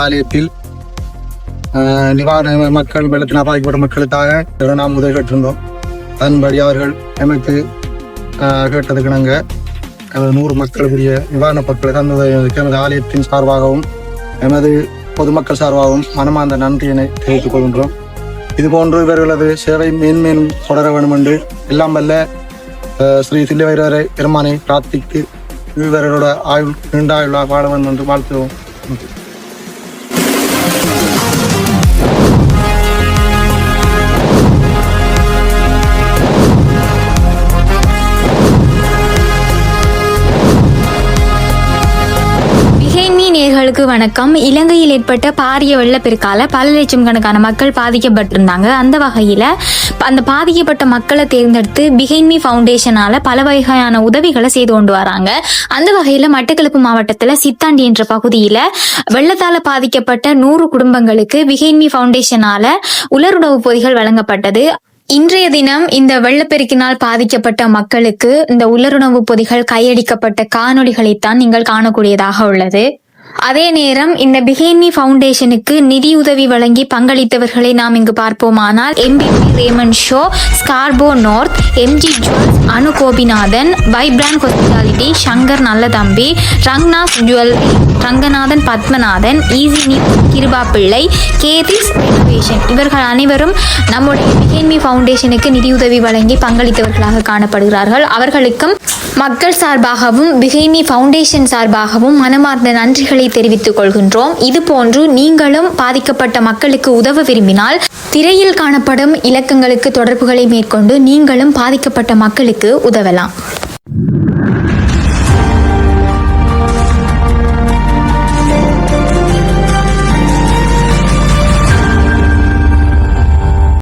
ஆலயத்தில் நிவாரண மக்கள் வெள்ளத்தினால் பாதிக்கப்பட்ட மக்களுக்காக நாம் உதவி பெற்றிருந்தோம். அதன்படி அவர்கள் எமக்கு கேட்டதுக்கு நாங்கள் 100 மக்களுக்குரிய நிவாரணப் பொருட்களை தந்ததற்கு எமது ஆலயத்தின் சார்பாகவும் எமது பொதுமக்கள் சார்பாகவும் மனமார்ந்த நன்றியினை தெரிவித்துக் கொள்கின்றோம். இதுபோன்று இவர்களது சேவை மேன்மேலும் தொடர வேண்டும் என்று எல்லாம் வல்ல ஸ்ரீ தில்லைவீரரை பெருமானை பிரார்த்தித்து இவர்களோட ஆயுள் நீண்டாயுள்ளாக வாழ வேண்டும் என்று வாழ்த்துவோம். நேயர்களுக்கு வணக்கம். இலங்கையில் ஏற்பட்ட பாரிய வெள்ளப்பெருக்கால பல லட்சம் கணக்கான மக்கள் பாதிக்கப்பட்டிருந்தாங்க. அந்த வகையில் அந்த பாதிக்கப்பட்ட மக்களை தேர்ந்தெடுத்து பிஹைண்ட் மீ ஃபவுண்டேஷனால பல வகையான உதவிகளை செய்து கொண்டு வராங்க. அந்த வகையில் மட்டக்களப்பு மாவட்டத்தில் சித்தாண்டி என்ற பகுதியில் வெள்ளத்தால பாதிக்கப்பட்ட 100 குடும்பங்களுக்கு பிஹைண்ட் மீ ஃபவுண்டேஷனால உலருணவு பொதிகள் வழங்கப்பட்டது. இன்றைய தினம் இந்த வெள்ளப்பெருக்கினால் பாதிக்கப்பட்ட மக்களுக்கு இந்த உலருணவு பொதிகள் கையடிக்கப்பட்ட காணொளிகளைத்தான் நீங்கள் காணக்கூடியதாக உள்ளது. அதே நேரம் இந்த பிஹைண்ட் மீ ஃபவுண்டேஷனுக்கு நிதியுதவி வழங்கி பங்களித்தவர்களை நாம் இங்கு பார்ப்போமானால் MVP Raymond Shaw, Scarborough North, MG jewels, Anu Gopinathan, vibrant hospitality, Shankar Nallathambi, Ranganath jewellery, Ranganathan Padmanathan, easy new, Kripa Pillai, கேதிஸ் ரெனோவேஷன் இவர்கள் அனைவரும் நம்முடைய பிஹைண்ட் மீ ஃபவுண்டேஷனுக்கு நிதியுதவி வழங்கி பங்களித்தவர்களாக காணப்படுகிறார்கள். அவர்களுக்கும் மக்கள் சார்பாகவும் பிஹைண்ட் மீ ஃபவுண்டேஷன் சார்பாகவும் மனமார்ந்த நன்றிகளை தெரிவித்துக் கொள்கின்றோம். இது போன்று நீங்களும் பாதிக்கப்பட்ட மக்களுக்கு உதவ விரும்பினால் திரையில் காணப்படும் இலக்கங்களுக்கு தொடர்புகளை மேற்கொண்டு நீங்களும் பாதிக்கப்பட்ட மக்களுக்கு உதவலாம்.